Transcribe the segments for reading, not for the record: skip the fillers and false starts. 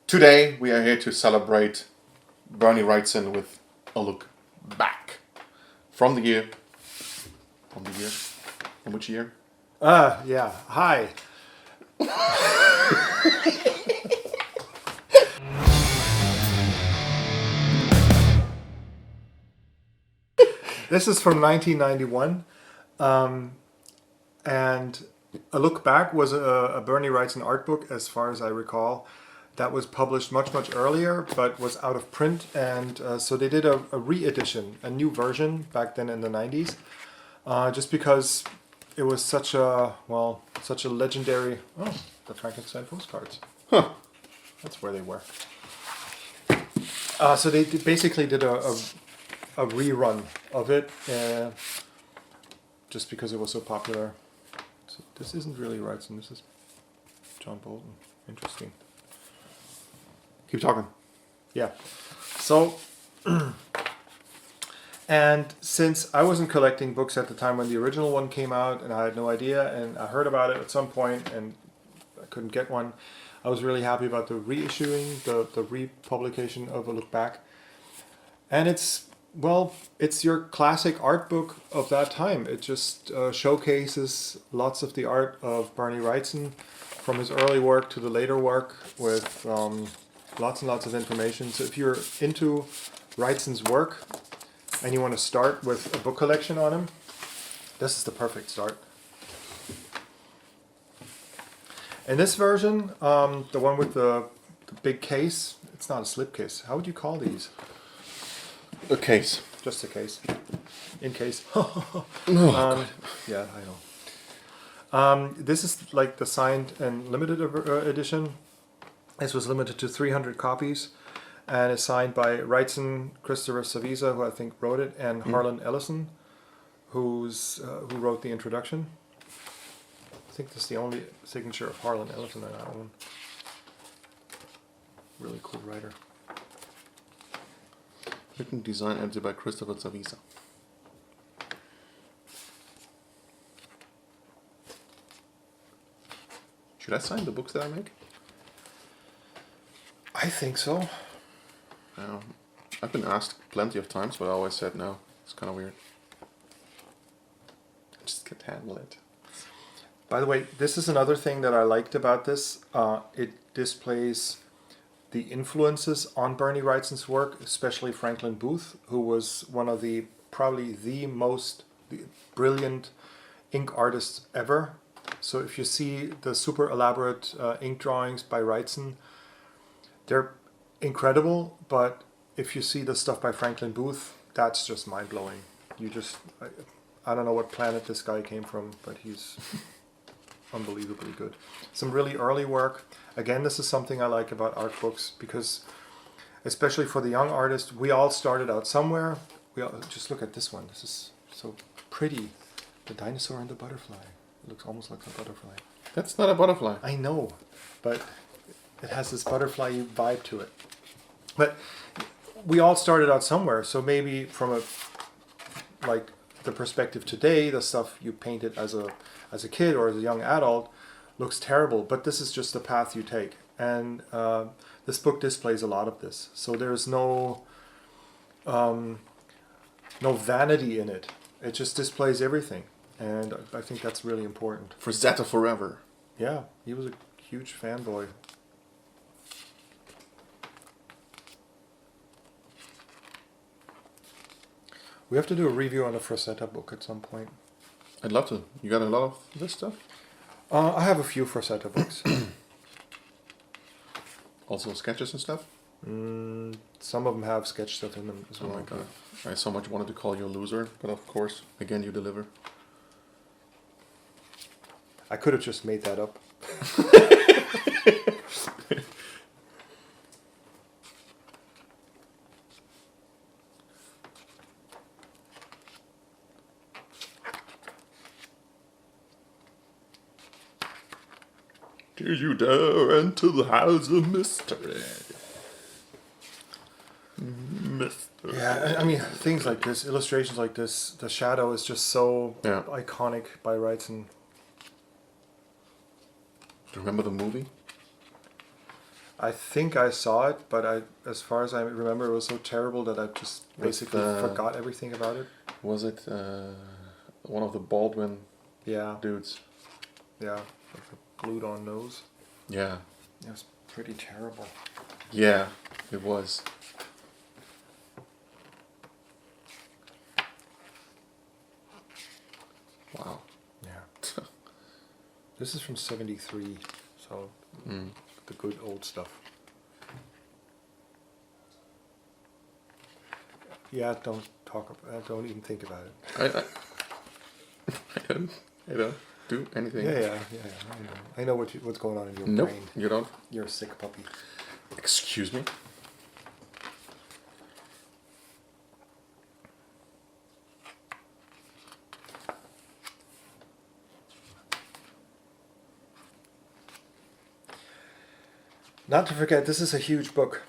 Today we are here to celebrate Bernie Wrightson with a look back from the year. From which year? Yeah. Hi. This is from 1991, and A Look Back was a Bernie Wrightson art book, as far as I recall, that was published much earlier, but was out of print, and so they did a re-edition, a new version back then in the 90s, just because it was such a legendary. Oh, the Frankenstein postcards. Huh. That's where they were. So they basically did a rerun of it, just because it was so popular. So this isn't really Wrightson. This is John Bolton. Interesting. Keep talking. Yeah. So, and since I wasn't collecting books at the time when the original one came out, and I had no idea, and I heard about it at some point, and I couldn't get one, I was really happy about the reissuing, the republication of A Look Back. And it's your classic art book of that time. It just showcases lots of the art of Bernie Wrightson, from his early work to the later work, with lots and lots of information. So if you're into Wrightson's work and you want to start with a book collection on him, this is the perfect start. In this version, the one with the big case, it's not a slipcase. How would you call these? A case. Just a case. In case. Yeah, I know. This is like the signed and limited edition. This was limited to 300 copies, and is signed by Wrightson, Christopher Savisa, who I think wrote it, and Harlan Ellison, who wrote the introduction. I think this is the only signature of Harlan Ellison in that one. Really cool writer. Written design edited by Christopher Savisa. Should I sign the books that I make? I think so. I've been asked plenty of times, but I always said no. It's kind of weird. I just can't handle it. By the way, this is another thing that I liked about this. It displays the influences on Bernie Wrightson's work, especially Franklin Booth, who was one of probably the most brilliant ink artists ever. So if you see the super elaborate ink drawings by Wrightson, they're incredible, but if you see the stuff by Franklin Booth, that's just mind-blowing. I don't know what planet this guy came from, but he's unbelievably good. Some really early work. Again, this is something I like about art books, because especially for the young artist, we all started out somewhere. Just look at this one. This is so pretty. The dinosaur and the butterfly. It looks almost like a butterfly. That's not a butterfly. I know, but it has this butterfly vibe to it. But we all started out somewhere, so maybe from the perspective today, the stuff you painted as a kid or as a young adult looks terrible, but this is just the path you take. And this book displays a lot of this. So there's no vanity in it. It just displays everything. And I think that's really important. For Zeta Forever. Yeah, he was a huge fanboy. We have to do a review on the Frazetta book at some point. I'd love to. You got a lot of this stuff? I have a few Frazetta books. Also sketches and stuff? Some of them have sketch stuff in them as well. Oh my god. I so much wanted to call you a loser, but of course, again, you deliver. I could have just made that up. Do you dare enter the house of mystery? Mystery. Yeah, I mean, things like this, illustrations like this, the shadow is just so iconic by Wrightson. Do you remember the movie? I think I saw it, but as far as I remember, it was so terrible that I just basically forgot everything about it. Was it one of the Baldwin Yeah, dudes? yeah, like a glued-on nose. Yeah. It was pretty terrible. Yeah, it was. Wow. Yeah. This is from '73, so the good old stuff. Yeah, don't even think about it. I don't do anything. Yeah. I know what's going on in your Nope, brain. you don't. You're a sick puppy. Excuse me? Not to forget, this is a huge book.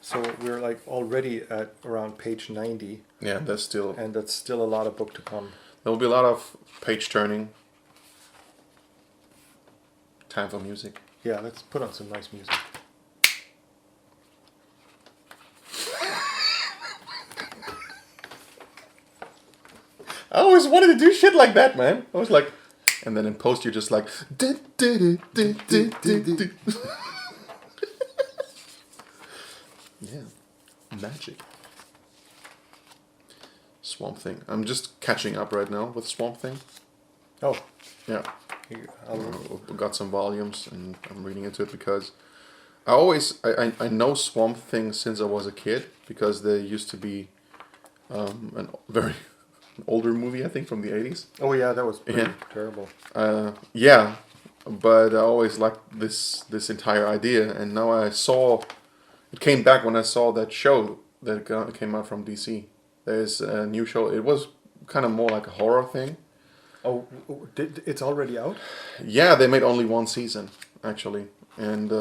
So we're like already at around page 90. Yeah, that's still... And that's still a lot of book to come. There will be a lot of page turning. Time for music. Yeah, let's put on some nice music. I always wanted to do shit like that, man. I was like... And then in post you're just like... Yeah. Magic. Swamp Thing. I'm just catching up right now with Swamp Thing. Oh. Yeah. I've got some volumes and I'm reading into it because I know Swamp Thing since I was a kid because there used to be an older movie, I think, from the 80s. Oh yeah, that was pretty terrible. Yeah, but I always liked this entire idea, and now I saw it came back when I saw that show that came out from DC. There's a new show. It was kind of more like a horror thing. Oh, it's already out? Yeah, they made only one season actually, and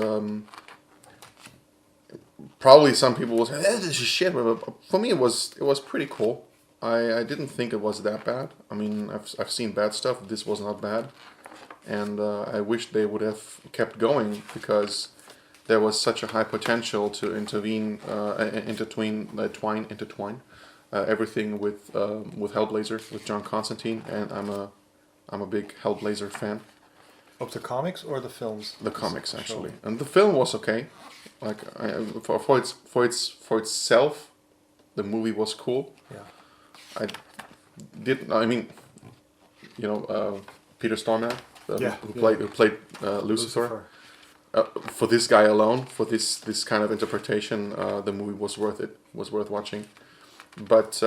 probably some people will say this is shit, but for me it was pretty cool. I didn't think it was that bad. I mean, I've seen bad stuff. This was not bad, and I wish they would have kept going because there was such a high potential to intertwine everything with Hellblazer, with John Constantine, and I'm a big Hellblazer fan. Of the comics or the films? The comics actually, and the film was okay. Like for itself, the movie was cool. Yeah. I mean, you know, Peter Stormare, who played Lucifer. For this guy alone, for this kind of interpretation, the movie was worth it. Was worth watching. But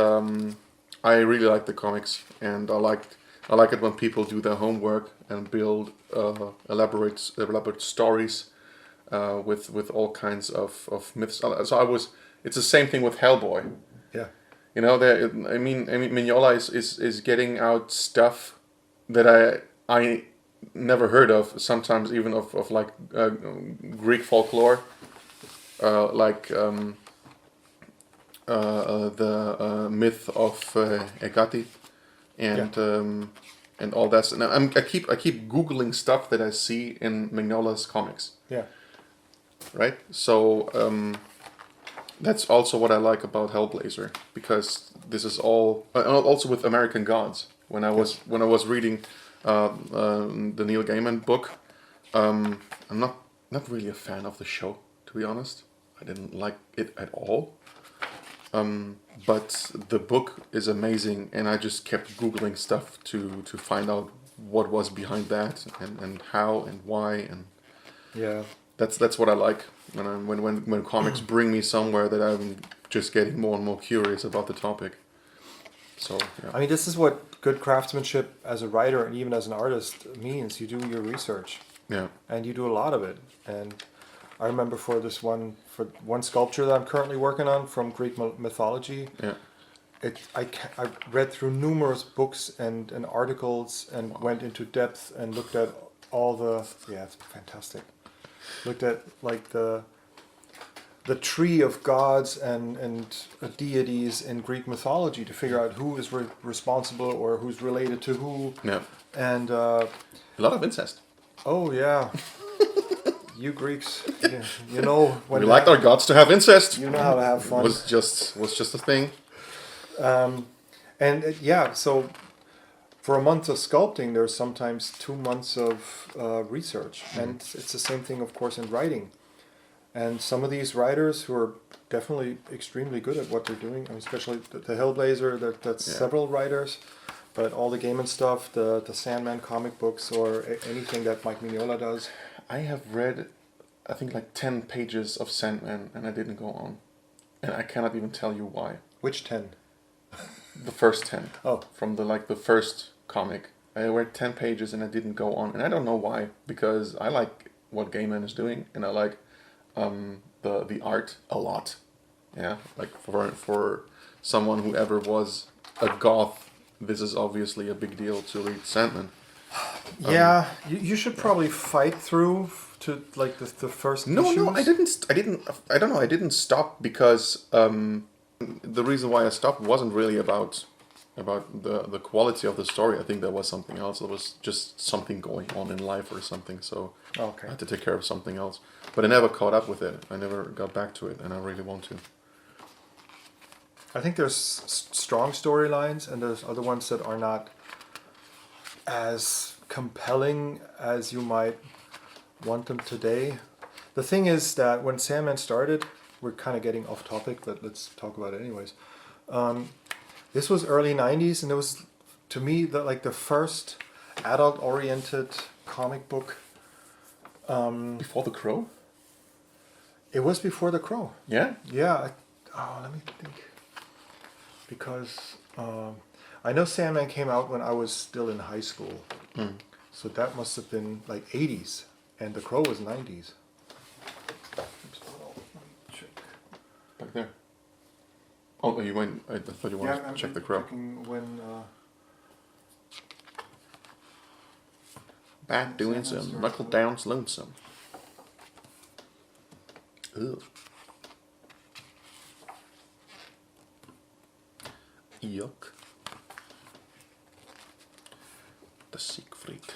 I really like the comics, and I like it when people do their homework and build elaborate stories with all kinds of myths. So it's the same thing with Hellboy. Yeah. You know, I mean, Mignola is getting out stuff that I never heard of. Sometimes even of like Greek folklore, like the myth of Hecate, and all that. And I keep googling stuff that I see in Mignola's comics. Yeah. Right. So that's also what I like about Hellblazer, because this is all also with American Gods. When I was reading the Neil Gaiman book, I'm not really a fan of the show, to be honest. I didn't like it at all. But the book is amazing, and I just kept googling stuff to find out what was behind that and how and why, and yeah, that's what I like when comics bring me somewhere that I'm just getting more and more curious about the topic. So yeah. I mean, this is what good craftsmanship as a writer and even as an artist means. You do your research. Yeah. And you do a lot of it. And I remember for one sculpture that I'm currently working on from Greek mythology. Yeah. I read through numerous books and articles and went into depth and looked at all the it's fantastic. Looked at like the tree of gods and deities in Greek mythology to figure out who is responsible or who's related to who. Yeah. And a lot of incest. Oh yeah. You Greeks, you know when we liked our gods to have incest. You know how to have fun. Was just a thing. So for a month of sculpting, there's sometimes 2 months of research, and it's the same thing, of course, in writing. And some of these writers who are definitely extremely good at what they're doing, I mean, especially the Hellblazer, that's several writers, but all the Gaiman stuff, the Sandman comic books, or anything that Mike Mignola does. I have read, I think, like 10 pages of Sandman, and I didn't go on. And I cannot even tell you why. Which 10? The first 10. Oh. From the first comic. I read 10 pages and I didn't go on. And I don't know why, because I like what Gaiman is doing, and I like the art a lot. Yeah, like for someone who ever was a goth, this is obviously a big deal to read Sandman. You should probably fight through to like the first issues. No, I don't know, I didn't stop because the reason why I stopped wasn't really about the quality of the story. I think there was something else. There was just something going on in life or something, so I had to take care of something else. But I never caught up with it. I never got back to it, and I really want to. I think there's strong storylines, and there's other ones that are not as compelling as you might want them today. The thing is that when Sandman started, we're kind of getting off topic, but let's talk about it anyways. This was early 90s, and it was, to me, the first adult-oriented comic book. Before The Crow? It was before The Crow. Yeah? Yeah. Let me think. Because I know Sandman came out when I was still in high school. So that must have been like 80s, and The Crow was 90s. Back there. Oh, you went. I thought you wanted to check The Crow. When, Back doing some knuckle downs lonesome. Ugh. Yuck. The Siegfried.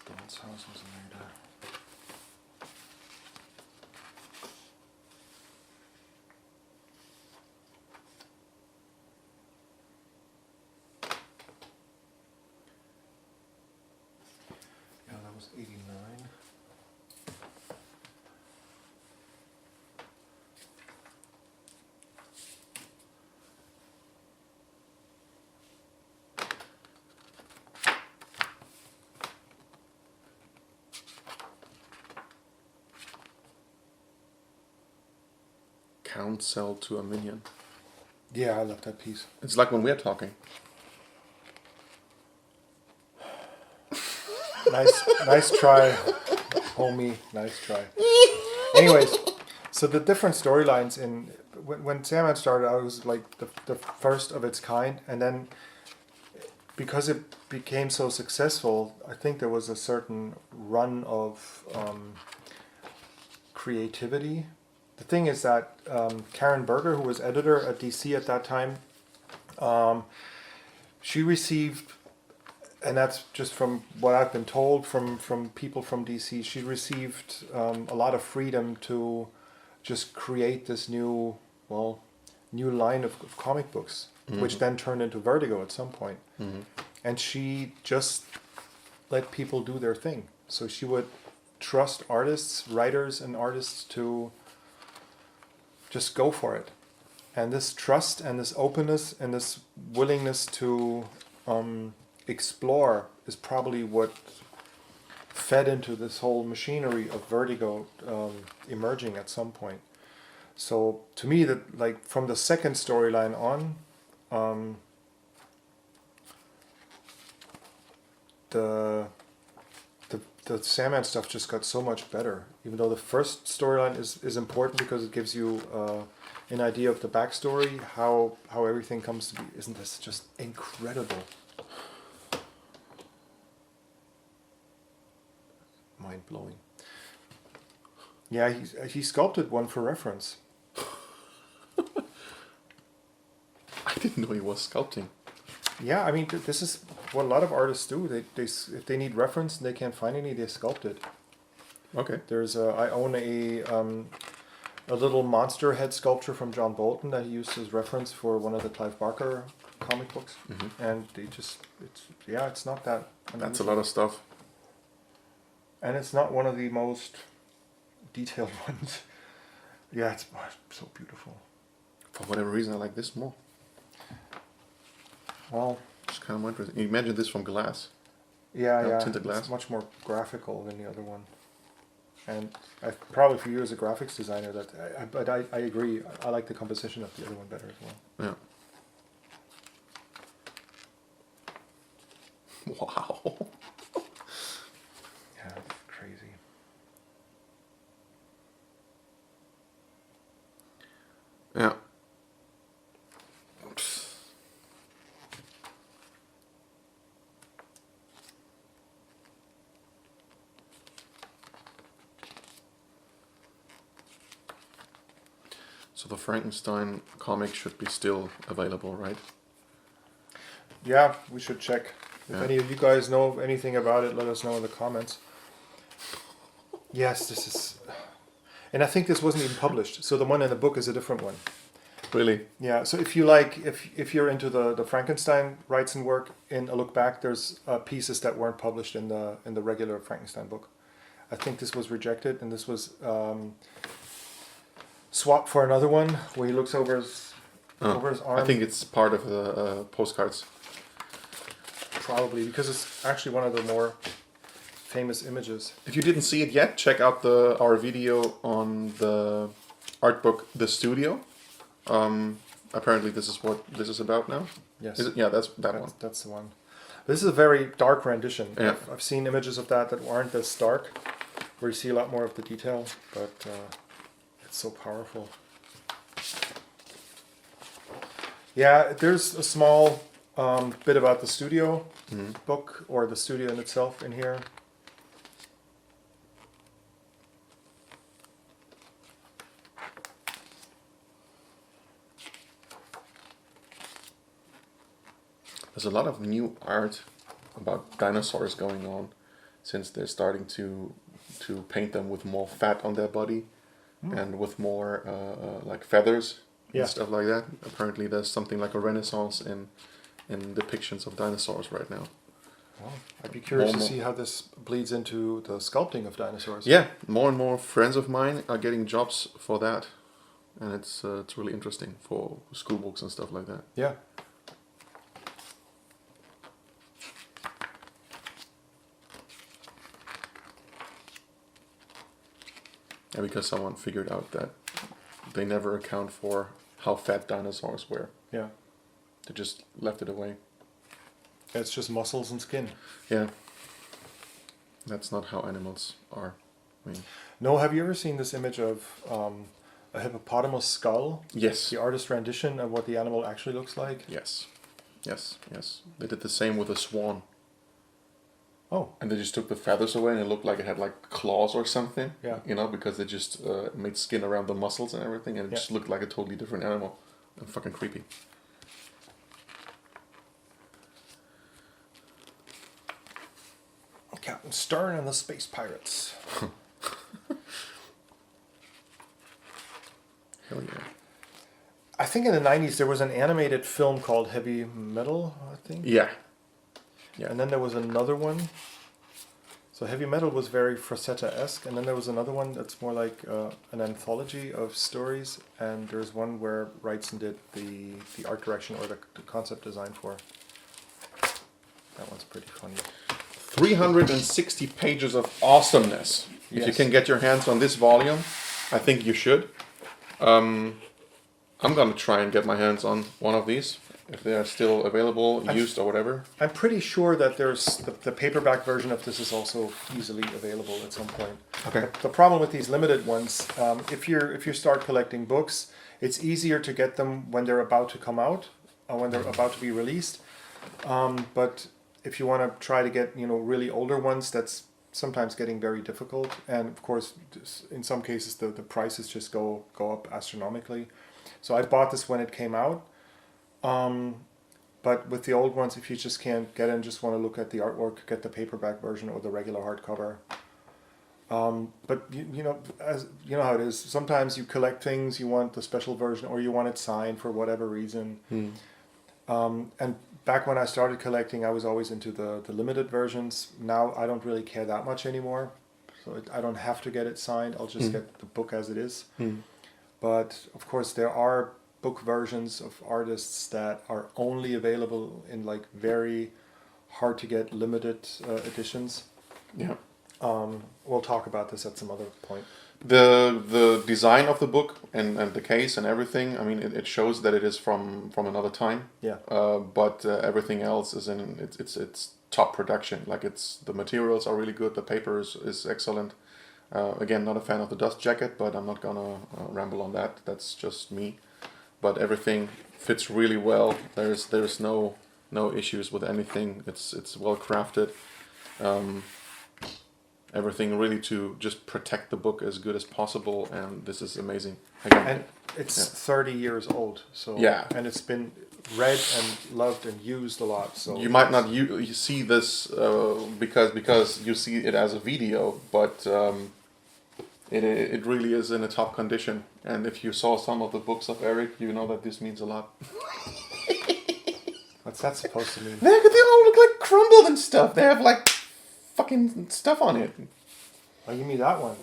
Dawn's house was made there. Yeah, that was 89. Counsel to a minion. Yeah, I love that piece. It's like when we're talking. Nice try, homie. Nice try. Anyways, so the different storylines when Sandman started, I was like the first of its kind, and then because it became so successful, I think there was a certain run of creativity. The thing is that Karen Berger, who was editor at DC at that time, she received, and that's just from what I've been told from people from DC, she received a lot of freedom to just create this new line of comic books, which then turned into Vertigo at some point. And she just let people do their thing. So she would trust writers and artists to just go for it. And this trust and this openness and this willingness to explore is probably what fed into this whole machinery of Vertigo emerging at some point. So to me, that like from the second storyline on, the Sandman stuff just got so much better. Even though the first storyline is important because it gives you an idea of the backstory, how everything comes to be. Isn't this just incredible? Mind blowing. Yeah, he sculpted one for reference. I didn't know he was sculpting. Yeah, I mean, this is what a lot of artists do. If they need reference and they can't find any, they sculpt it. Okay. I own a little monster head sculpture from John Bolton that he used as reference for one of the Clive Barker comic books, and it's not that unusual. That's a lot of stuff. And it's not one of the most detailed ones. Yeah, it's so beautiful. For whatever reason, I like this more. Well, It's kind of more interesting. You imagine this from glass. yeah, tinted glass. it's much more graphical than the other one. And probably for you as a graphics designer, but I agree. I like the composition of the other one better as well. Yeah. Wow. Yeah, it's crazy. Yeah. So the Frankenstein comic should be still available, right? Yeah, we should check. If Yeah. any of you guys know anything about it, let us know in the comments. Yes, this is... And I think this wasn't even published, so the one in the book is a different one. Really? Yeah, so if you like, if you're into the Frankenstein Wrightson work, in A Look Back, there's pieces that weren't published in the regular Frankenstein book. I think this was rejected, and this was swapped for another one where he looks over his arm. I think it's part of the postcards. Probably, because it's actually one of the more famous images. If you didn't see it yet, check out our video on the Artbook, The Studio. Apparently this is what this is about now. Yes. Is it? Yeah, that's that one. That's the one. This is a very dark rendition. Yeah. I've seen images of that aren't as stark, where you see a lot more of the detail, but it's so powerful. Yeah, there's a small bit about the studio book, or the studio in itself in here. There's a lot of new art about dinosaurs going on, since they're starting to paint them with more fat on their body and with more like feathers and stuff like that. Apparently there's something like a renaissance in depictions of dinosaurs right now. Well, I'd be curious to see how this bleeds into the sculpting of dinosaurs. Yeah, more and more friends of mine are getting jobs for that, and it's really interesting for school books and stuff like that. Yeah. And because someone figured out that they never account for how fat dinosaurs were. Yeah. They just left it away. It's just muscles and skin. Yeah. That's not how animals are. I mean, No, have you ever seen this image of a hippopotamus skull? yes. The artist rendition of what the animal actually looks like? Yes. Yes. Yes. They did the same with a swan. Oh. And they just took the feathers away and it looked like it had like claws or something. Yeah. You know, because they just made skin around the muscles and everything, and it just looked like a totally different animal. And fucking creepy. Captain Stern and the Space Pirates. Hell yeah. I think in the 90s there was an animated film called Heavy Metal, I think. Yeah. Yeah. And then there was another one. So Heavy Metal was very Frazetta-esque, and then there was another one that's more like an anthology of stories, and there's one where Wrightson did the art direction or the concept design for. That one's pretty funny. 360 pages of awesomeness. If you can get your hands on this volume, I think you should. I'm gonna try and get my hands on one of these, if they are still available, used or whatever. I'm pretty sure that there's the paperback version of this is also easily available at some point. Okay. The problem with these limited ones, if you start collecting books, it's easier to get them when they're about to come out, or when they're about to be released. But if you want to try to get really older ones, that's sometimes getting very difficult, and of course, in some cases the prices just go up astronomically. So I bought this when it came out. But with the old ones, if you just can't get in, just want to look at the artwork, get the paperback version or the regular hardcover. But you know, as you know how it is. Sometimes you collect things, you want the special version, or you want it signed for whatever reason. And back when I started collecting, I was always into the limited versions. Now I don't really care that much anymore, so I don't have to get it signed. I'll just get the book as it is. But of course, there are book versions of artists that are only available in like very hard to get limited editions. Yeah. We'll talk about this at some other point. The design of the book and the case and everything, I mean, it shows that it is from another time. Yeah. But everything else is in it's top production. Like the materials are really good. The paper is excellent. Again, not a fan of the dust jacket, but I'm not gonna ramble on that. That's just me. But everything fits really well. There's no issues with anything. It's well crafted. Everything really to just protect the book as good as possible, and this is amazing. Again, and it's 30 years old, so yeah, and it's been read and loved and used a lot. So you might not you see this because you see it as a video, but it really is in a top condition. And if you saw some of the books of Erik, you know that this means a lot. What's that supposed to mean? They all look like crumbled and stuff. They have like fucking stuff on it. Oh, you mean that one?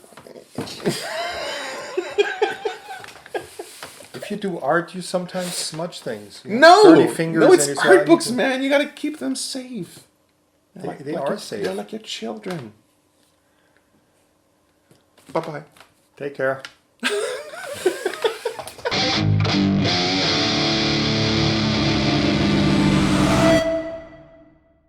If you do art, you sometimes smudge things. Dirty fingers. No, it's and art books, man. You gotta keep them safe. They are safe. They're like your children. Bye bye. Take care.